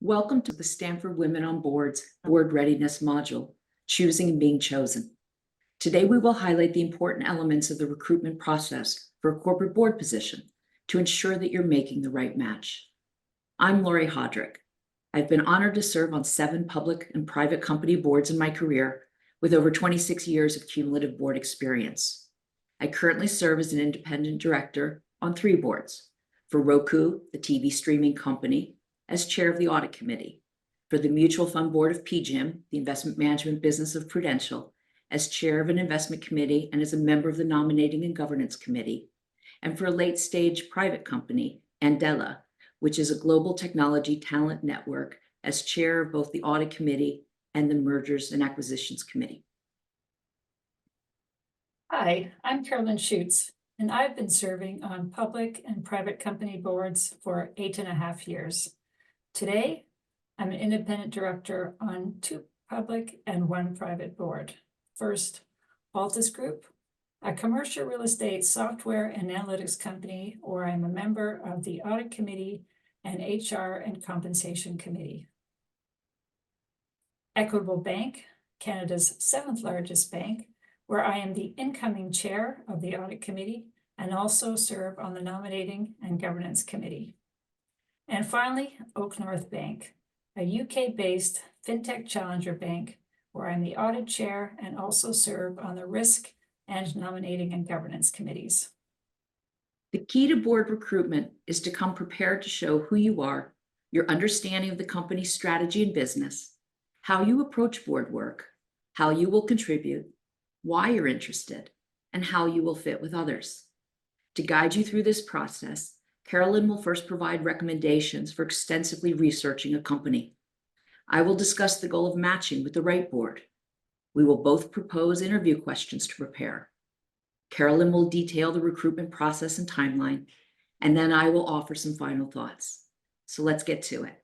Welcome to the Stanford Women on Board's Board Readiness module, Choosing and Being Chosen. Today, we will highlight the important elements of the recruitment process for a corporate board position to ensure that you're making the right match. I'm Lori Hodrick. I've been honored to serve on 7 public and private company boards in my career with over 26 years of cumulative board experience. I currently serve as an independent director on 3 boards: for Roku, the TV streaming company, as chair of the audit committee; for the mutual fund board of PGIM, the investment management business of Prudential, as chair of an investment committee and as a member of the nominating and governance committee; and for a late stage private company, Andela, which is a global technology talent network, as chair of both the audit committee and the mergers and acquisitions committee. Hi, I'm Carolyn Schutz, and I've been serving on public and private company boards for 8.5 years. Today, I'm an independent director on 2 public and 1 private board. First, Altus Group, a commercial real estate software and analytics company where I'm a member of the audit committee and HR and compensation committee. Equitable Bank, Canada's 7th largest bank, where I am the incoming chair of the audit committee and also serve on the nominating and governance committee. And finally, Oak North Bank, a UK-based fintech challenger bank, where I'm the audit chair and also serve on the risk and nominating and governance committees. The key to board recruitment is to come prepared to show who you are, your understanding of the company's strategy and business, how you approach board work, how you will contribute, why you're interested, and how you will fit with others. To guide you through this process, Carolyn will first provide recommendations for extensively researching a company. I will discuss the goal of matching with the right board. We will both propose interview questions to prepare. Carolyn will detail the recruitment process and timeline, and then I will offer some final thoughts. So let's get to it.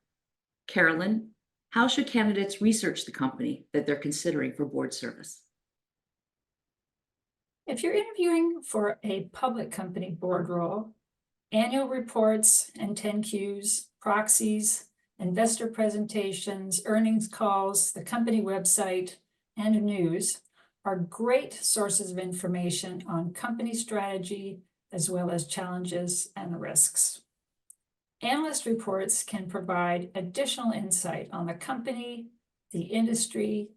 Carolyn, how should candidates research the company that they're considering for board service? If you're interviewing for a public company board role, annual reports and 10-Qs, proxies, investor presentations, earnings calls, the company website, and news are great sources of information on company strategy, as well as challenges and risks. Analyst reports can provide additional insight on the company, the industry,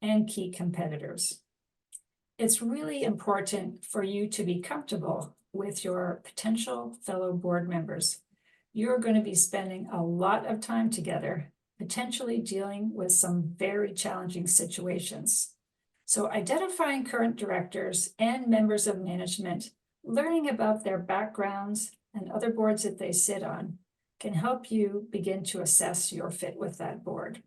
and key competitors. It's really important for you to be comfortable with your potential fellow board members. You're going to be spending a lot of time together, potentially dealing with some very challenging situations. So identifying current directors and members of management, learning about their backgrounds and other boards that they sit on, can help you begin to assess your fit with that board.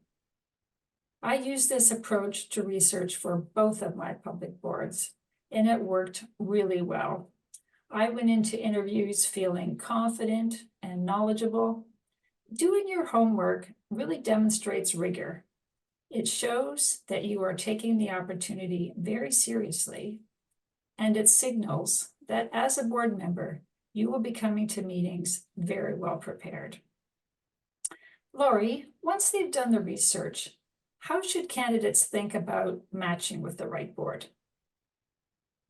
I used this approach to research for both of my public boards, and it worked really well. I went into interviews feeling confident and knowledgeable. Doing your homework really demonstrates rigor. It shows that you are taking the opportunity very seriously, and it signals that as a board member, you will be coming to meetings very well prepared. Lori, once they've done the research, how should candidates think about matching with the right board?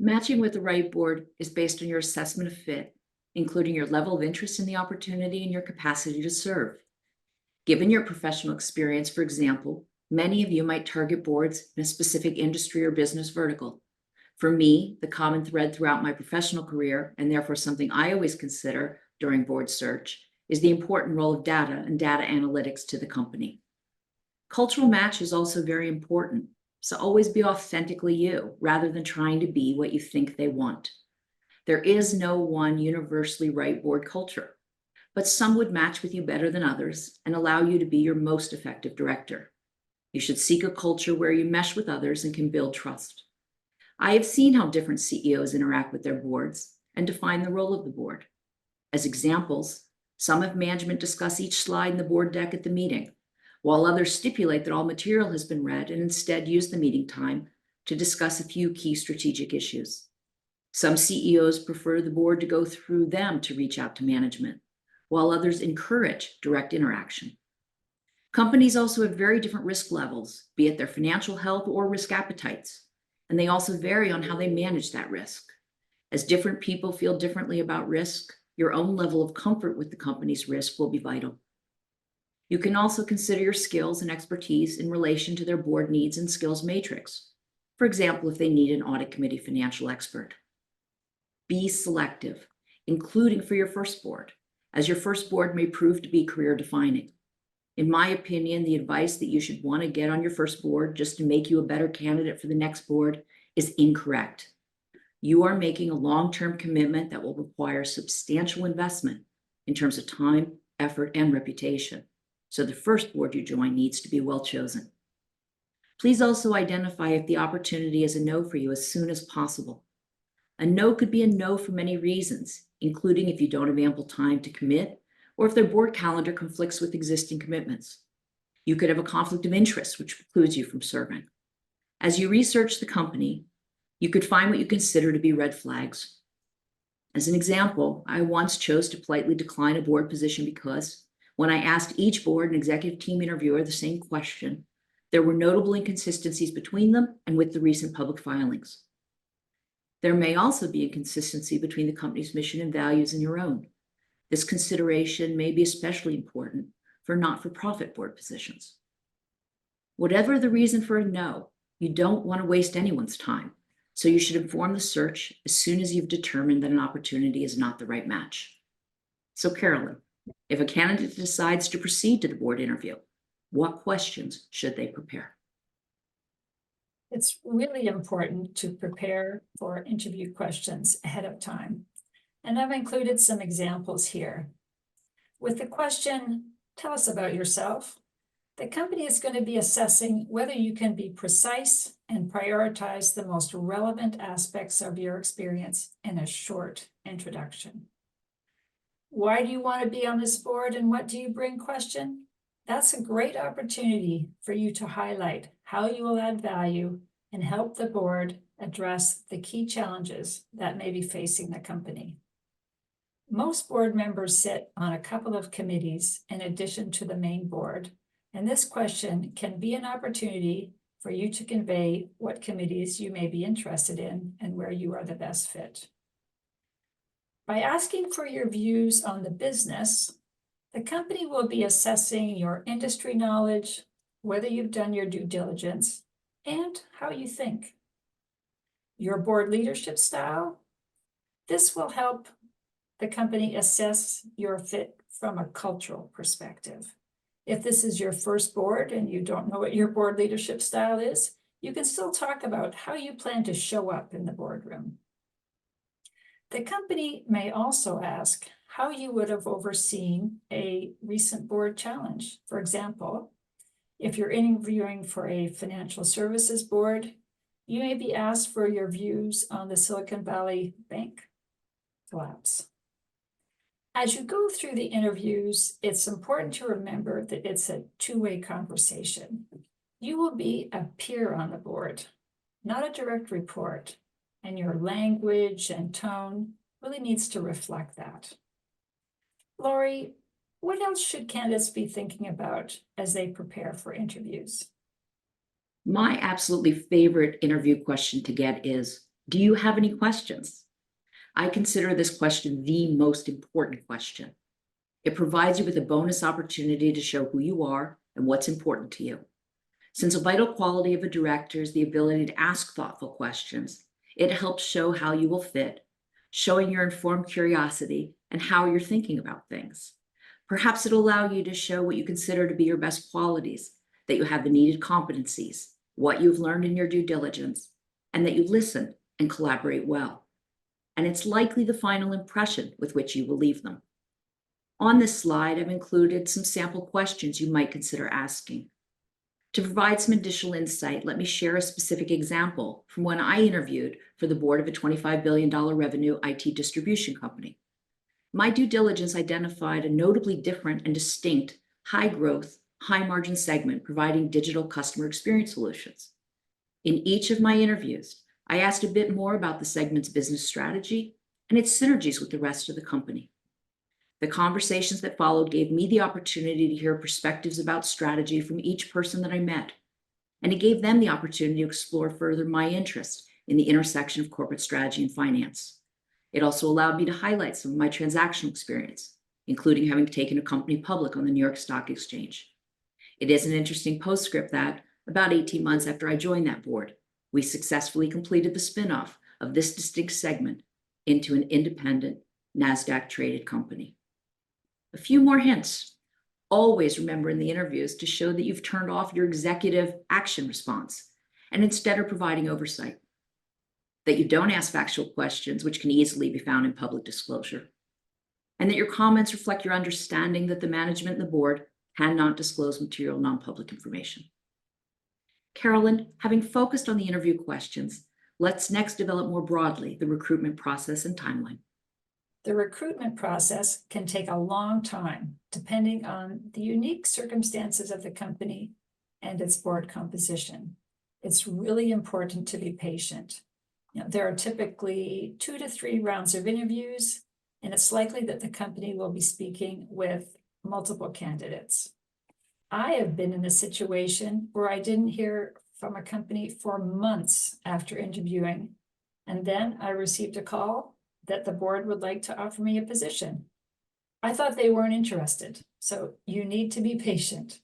Matching with the right board is based on your assessment of fit, including your level of interest in the opportunity and your capacity to serve. Given your professional experience, for example, many of you might target boards in a specific industry or business vertical. For me, the common thread throughout my professional career, and therefore something I always consider during board search, is the important role of data and data analytics to the company. Cultural match is also very important, so always be authentically you rather than trying to be what you think they want. There is no one universally right board culture, but some would match with you better than others and allow you to be your most effective director. You should seek a culture where you mesh with others and can build trust. I have seen how different CEOs interact with their boards and define the role of the board. As examples, some have management discuss each slide in the board deck at the meeting, while others stipulate that all material has been read and instead use the meeting time to discuss a few key strategic issues. Some CEOs prefer the board to go through them to reach out to management, while others encourage direct interaction. Companies also have very different risk levels, be it their financial health or risk appetites, and they also vary on how they manage that risk. As different people feel differently about risk, your own level of comfort with the company's risk will be vital. You can also consider your skills and expertise in relation to their board needs and skills matrix. For example, if they need an audit committee financial expert. Be selective, including for your first board, as your first board may prove to be career defining. In my opinion, the advice that you should want to get on your first board just to make you a better candidate for the next board is incorrect. You are making a long-term commitment that will require substantial investment in terms of time, effort, and reputation. So the first board you join needs to be well chosen. Please also identify if the opportunity is a no for you as soon as possible. A no could be a no for many reasons, including if you don't have ample time to commit or if their board calendar conflicts with existing commitments. You could have a conflict of interest, which precludes you from serving. As you research the company, you could find what you consider to be red flags. As an example, I once chose to politely decline a board position because when I asked each board and executive team interviewer the same question, there were notable inconsistencies between them and with the recent public filings. There may also be inconsistency between the company's mission and values and your own. This consideration may be especially important for not-for-profit board positions. Whatever the reason for a no, you don't want to waste anyone's time, so you should inform the search as soon as you've determined that an opportunity is not the right match. So Carolyn, if a candidate decides to proceed to the board interview, what questions should they prepare? It's really important to prepare for interview questions ahead of time. And I've included some examples here. With the question, tell us about yourself, the company is going to be assessing whether you can be precise and prioritize the most relevant aspects of your experience in a short introduction. Why do you want to be on this board and what do you bring question? That's a great opportunity for you to highlight how you will add value and help the board address the key challenges that may be facing the company. Most board members sit on a couple of committees in addition to the main board, and this question can be an opportunity for you to convey what committees you may be interested in and where you are the best fit. By asking for your views on the business, the company will be assessing your industry knowledge, whether you've done your due diligence, and how you think. Your board leadership style, this will help the company assess your fit from a cultural perspective. If this is your first board and you don't know what your board leadership style is, you can still talk about how you plan to show up in the boardroom. The company may also ask how you would have overseen a recent board challenge. For example, if you're interviewing for a financial services board, you may be asked for your views on the Silicon Valley Bank collapse. As you go through the interviews, it's important to remember that it's a two-way conversation. You will be a peer on the board, not a direct report, and your language and tone really needs to reflect that. Lori, what else should candidates be thinking about as they prepare for interviews? My absolutely favorite interview question to get is, do you have any questions? I consider this question the most important question. It provides you with a bonus opportunity to show who you are and what's important to you. Since a vital quality of a director is the ability to ask thoughtful questions, it helps show how you will fit, showing your informed curiosity and how you're thinking about things. Perhaps it'll allow you to show what you consider to be your best qualities, that you have the needed competencies, what you've learned in your due diligence, and that you listen and collaborate well. And it's likely the final impression with which you will leave them. On this slide, I've included some sample questions you might consider asking. To provide some additional insight, let me share a specific example from when I interviewed for the board of a $25 billion revenue IT distribution company. My due diligence identified a notably different and distinct high-growth, high-margin segment providing digital customer experience solutions. In each of my interviews, I asked a bit more about the segment's business strategy and its synergies with the rest of the company. The conversations that followed gave me the opportunity to hear perspectives about strategy from each person that I met, and it gave them the opportunity to explore further my interest in the intersection of corporate strategy and finance. It also allowed me to highlight some of my transactional experience, including having taken a company public on the New York Stock Exchange. It is an interesting postscript that, about 18 months after I joined that board, we successfully completed the spinoff of this distinct segment into an independent NASDAQ-traded company. A few more hints. Always remember in the interviews to show that you've turned off your executive action response and instead are providing oversight. That you don't ask factual questions, which can easily be found in public disclosure. And that your comments reflect your understanding that the management and the board cannot disclose material non-public information. Carolyn, having focused on the interview questions, let's next develop more broadly the recruitment process and timeline. The recruitment process can take a long time, depending on the unique circumstances of the company and its board composition. It's really important to be patient. There are typically 2 to 3 rounds of interviews, and it's likely that the company will be speaking with multiple candidates. I have been in a situation where I didn't hear from a company for months after interviewing, and then I received a call that the board would like to offer me a position. I thought they weren't interested, so you need to be patient.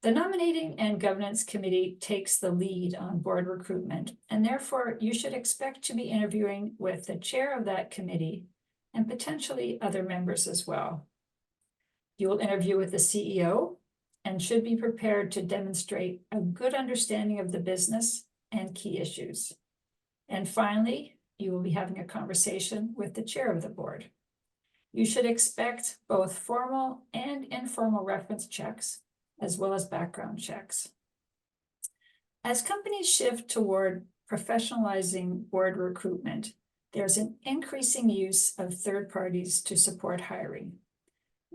The Nominating and Governance Committee takes the lead on board recruitment, and therefore you should expect to be interviewing with the chair of that committee and potentially other members as well. You will interview with the CEO and should be prepared to demonstrate a good understanding of the business and key issues. And finally, you will be having a conversation with the chair of the board. You should expect both formal and informal reference checks, as well as background checks. As companies shift toward professionalizing board recruitment, there's an increasing use of third parties to support hiring.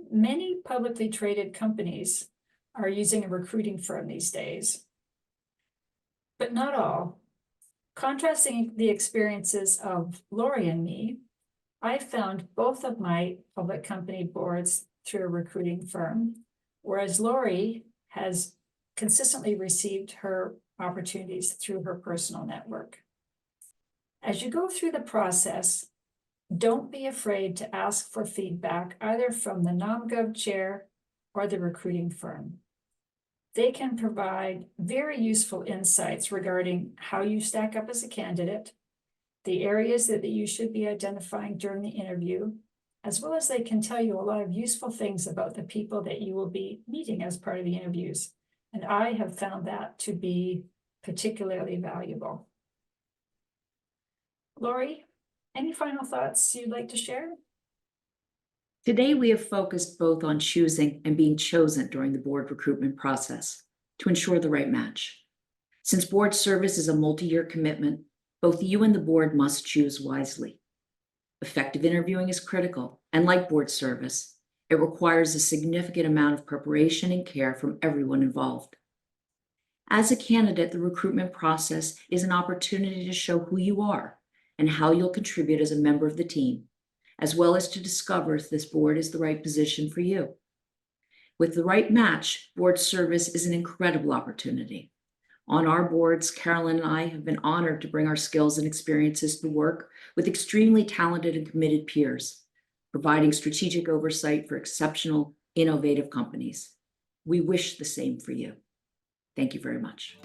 Many publicly traded companies are using a recruiting firm these days, but not all. Contrasting the experiences of Lori and me, I found both of my public company boards through a recruiting firm, whereas Lori has consistently received her opportunities through her personal network. As you go through the process, don't be afraid to ask for feedback either from the NomGov chair or the recruiting firm. They can provide very useful insights regarding how you stack up as a candidate, the areas that you should be identifying during the interview, as well as they can tell you a lot of useful things about the people that you will be meeting as part of the interviews. And I have found that to be particularly valuable. Lori, any final thoughts you'd like to share? Today, we have focused both on choosing and being chosen during the board recruitment process to ensure the right match. Since board service is a multi-year commitment, both you and the board must choose wisely. Effective interviewing is critical, and like board service, it requires a significant amount of preparation and care from everyone involved. As a candidate, the recruitment process is an opportunity to show who you are and how you'll contribute as a member of the team, as well as to discover if this board is the right position for you. With the right match, board service is an incredible opportunity. On our boards, Carolyn and I have been honored to bring our skills and experiences to work with extremely talented and committed peers, providing strategic oversight for exceptional, innovative companies. We wish the same for you. Thank you very much.